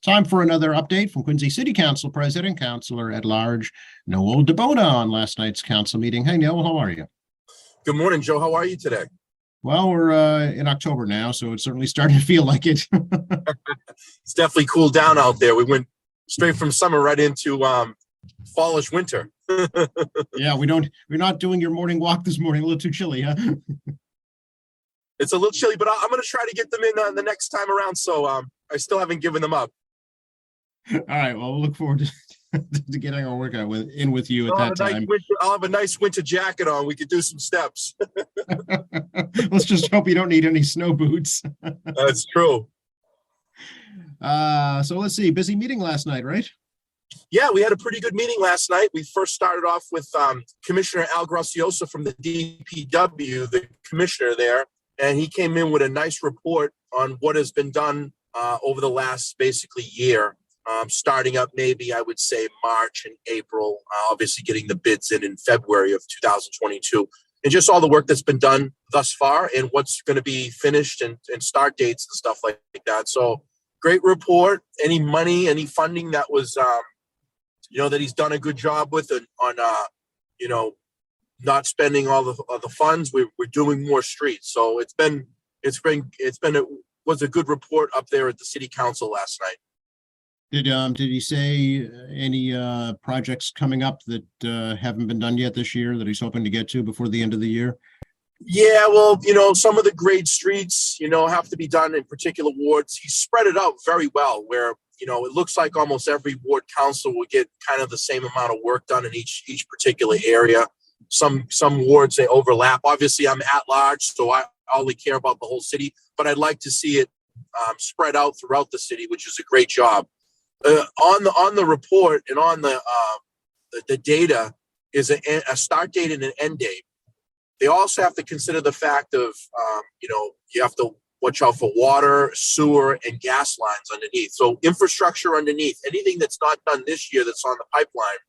Time for another update from Quincy City Council President, Councilor at Large, Noel DeBona on last night's council meeting. Hey, Noel, how are you? Good morning, Joe. How are you today? Well, we're in October now, so it's certainly starting to feel like it. It's definitely cooled down out there. We went straight from summer right into fallish winter. Yeah, we're not doing your morning walk this morning. A little too chilly, huh? It's a little chilly, but I'm going to try to get them in the next time around. So I still haven't given them up. All right. Well, we'll look forward to getting our workout in with you at that time. I'll have a nice winter jacket on. We could do some steps. Let's just hope you don't need any snow boots. That's true. So let's see. Busy meeting last night, right? Yeah, we had a pretty good meeting last night. We first started off with Commissioner Al Graciosa from the DPW, the commissioner there, and he came in with a nice report on what has been done over the last basically year, starting up maybe I would say March and April, obviously getting the bids in February of 2022, and just all the work that's been done thus far and what's going to be finished and start dates and stuff like that. So great report. Any money, any funding that was that he's done a good job with on not spending all the funds. We're doing more streets. So it was a good report up there at the city council last night. Did he say any projects coming up that haven't been done yet this year that he's hoping to get to before the end of the year? Yeah, well, some of the grade streets, have to be done in particular wards. He spread it out very well where, it looks like almost every ward council will get kind of the same amount of work done in each particular area. Some wards, they overlap. Obviously, I'm at large, so I only care about the whole city, but I'd like to see it spread out throughout the city, which is a great job. On the report and on the data is a start date and an end date. They also have to consider the fact of, you have to watch out for water, sewer, and gas lines underneath. So infrastructure underneath, anything that's not done this year that's on the pipeline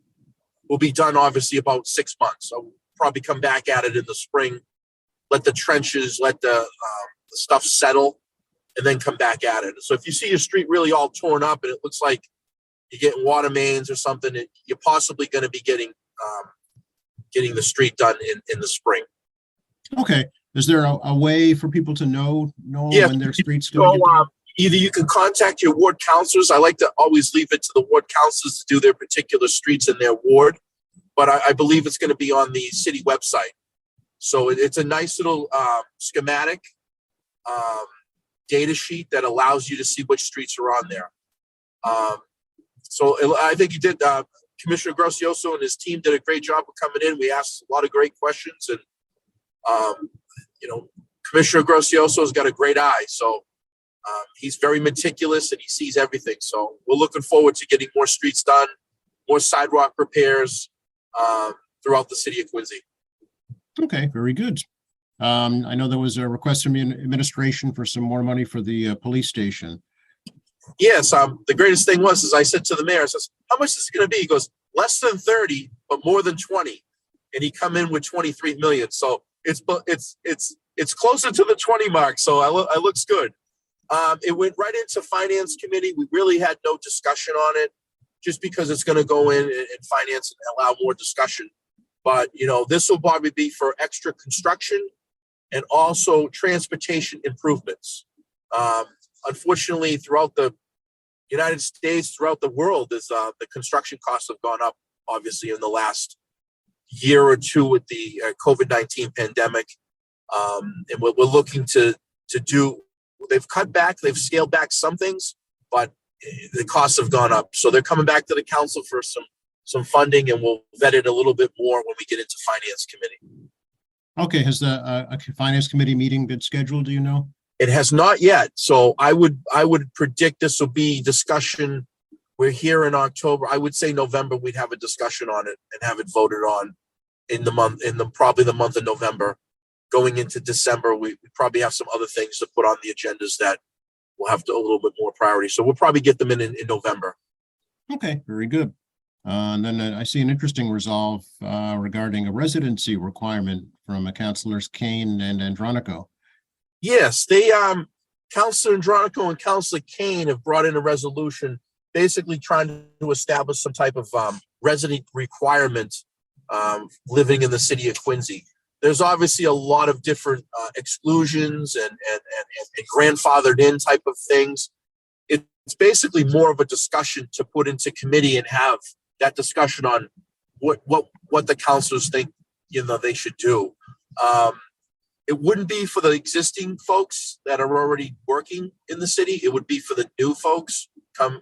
will be done obviously about 6 months. So we'll probably come back at it in the spring, let the trenches, let the stuff settle, and then come back at it. So if you see your street really all torn up and it looks like you're getting water mains or something, you're possibly going to be getting the street done in the spring. Okay. Is there a way for people to know when their street's going to get either you can contact your ward councilors. I like to always leave it to the ward councilors to do their particular streets in their ward, but I believe it's going to be on the city website. So it's a nice little schematic data sheet that allows you to see which streets are on there. So I think you did. Commissioner Gracioso and his team did a great job of coming in. We asked a lot of great questions, and Commissioner Gracioso has got a great eye. So he's very meticulous and he sees everything. So we're looking forward to getting more streets done, more sidewalk repairs throughout the city of Quincy. Okay, very good. I know there was a request from administration for some more money for the police station. Yes, the greatest thing was I said to the mayor, I says, how much is it going to be? He goes, less than 30, but more than 20. And he come in with 23 million. So it's closer to the 20 mark. So it looks good. It went right into finance committee. We really had no discussion on it just because it's going to go in finance and allow more discussion. But, this will probably be for extra construction and also transportation improvements. Unfortunately, throughout the United States, throughout the world, the construction costs have gone up, obviously, in the last year or two with the COVID-19 pandemic. And we're looking to do, they've cut back, they've scaled back some things, but the costs have gone up. So they're coming back to the council for some funding, and we'll vet it a little bit more when we get into finance committee. Okay, has the finance committee meeting been scheduled? Do you know? It has not yet. So I would predict this will be discussion. We're here in October. I would say November we'd have a discussion on it and have it voted on probably the month of November. Going into December, we probably have some other things to put on the agendas that will have a little bit more priority. So we'll probably get them in November. Okay, very good. And then I see an interesting resolve regarding a residency requirement from Councilors Kane and Andronico. Yes, they Councilor Andronico and Councilor Kane have brought in a resolution basically trying to establish some type of resident requirement living in the city of Quincy. There's obviously a lot of different exclusions and grandfathered in type of things. It's basically more of a discussion to put into committee and have that discussion on what the councilors think they should do. It wouldn't be for the existing folks that are already working in the city. It would be for the new folks come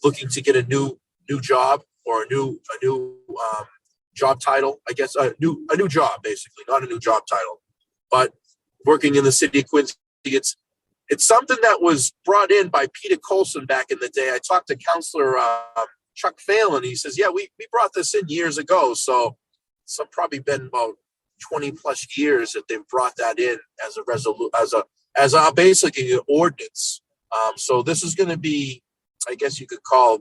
looking to get a new job or a new job title. I guess a new job, basically, not a new job title, but working in the city of Quincy. It's something that was brought in by Peter Colson back in the day. I talked to Councilor Chuck Phelan. He says, "Yeah, we brought this in years ago." So it's probably been about 20 plus years that they've brought that in as a basically an ordinance. So this is going to be, I guess you could call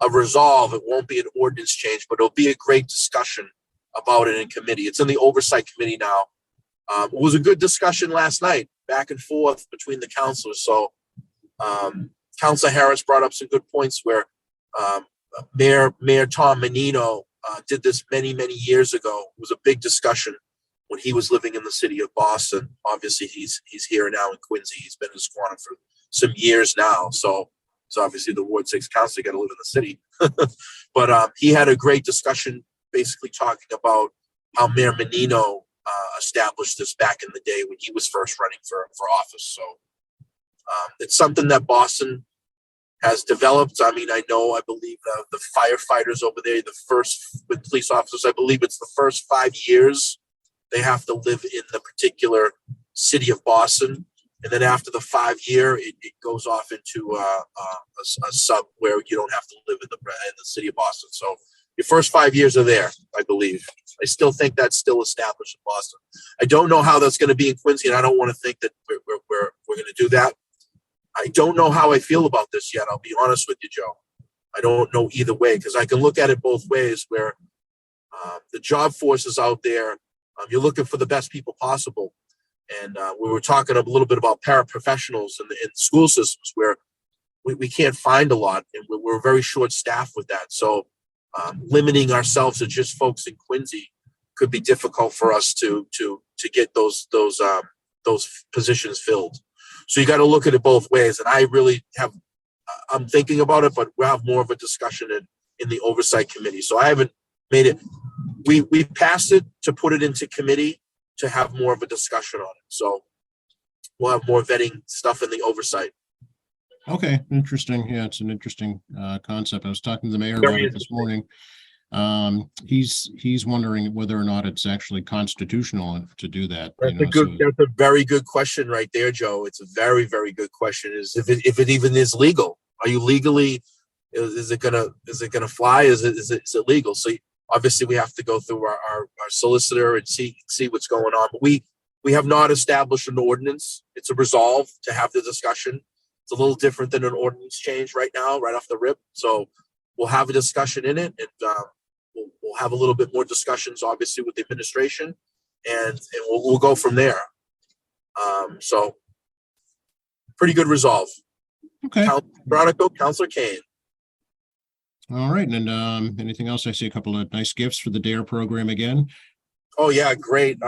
a resolve. It won't be an ordinance change, but it'll be a great discussion about it in committee. It's in the oversight committee now. It was a good discussion last night, back and forth between the councilors. So Councilor Harris brought up some good points where Mayor Tom Menino did this many years ago. It was a big discussion when he was living in the city of Boston. Obviously, he's here now in Quincy. He's been in Squantum for some years now. So obviously the Ward 6 councilor got to live in the city. But he had a great discussion basically talking about how Mayor Menino established this back in the day when he was first running for office. So it's something that Boston has developed. I mean, I believe the firefighters over there, with police officers, I believe it's the first 5 years they have to live in the particular city of Boston. And then after the 5 year, it goes off into a sub where you don't have to live in the city of Boston. So your first 5 years are there, I believe. I still think that's still established in Boston. I don't know how that's going to be in Quincy, and I don't want to think that we're going to do that. I don't know how I feel about this yet. I'll be honest with you, Joe. I don't know either way, because I can look at it both ways, where the job force is out there. You're looking for the best people possible. And we were talking a little bit about paraprofessionals in school systems, where we can't find a lot, and we're very short staffed with that. So limiting ourselves to just folks in Quincy could be difficult for us to get those positions filled. So you got to look at it both ways. And I really I'm thinking about it, but we'll have more of a discussion in the oversight committee. So I haven't made it. We passed it to put it into committee to have more of a discussion on it. So we'll have more vetting stuff in the oversight. Okay, interesting. Yeah, it's an interesting concept. I was talking to the mayor about it this morning. He's wondering whether or not it's actually constitutional to do that. That's a very good question right there, Joe. It's a very, very good question. Is if it even is legal? Are you legally? Is it gonna fly? Is it legal? So obviously we have to go through our solicitor and see what's going on. But we have not established an ordinance. It's a resolve to have the discussion. It's a little different than an ordinance change right now, right off the rip. So we'll have a discussion in it, and we'll have a little bit more discussions, obviously, with the administration, and we'll go from there. So pretty good resolve. Okay. Councilor Kane. All right. And anything else? I see a couple of nice gifts for the DARE program again. Oh yeah, great.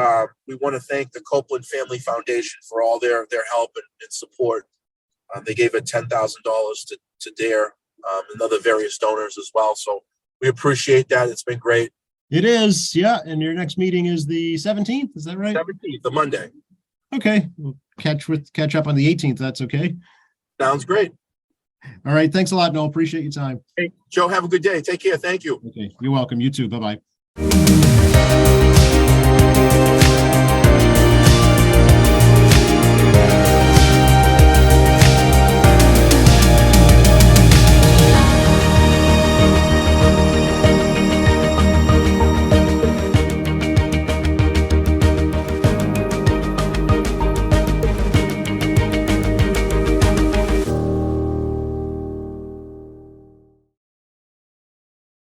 We want to thank the Copeland Family Foundation for all their help and support. They gave it $10,000 to DARE and other various donors as well. So we appreciate that. It's been great. It is, yeah. And your next meeting is the 17th. Is that right? 17th, the Monday. Okay, we'll catch up on the 18th. That's okay. Sounds great. All right. Thanks a lot, Noel. Appreciate your time. Hey, Joe, have a good day. Take care. Thank you. Okay. You're welcome. You too. Bye-bye.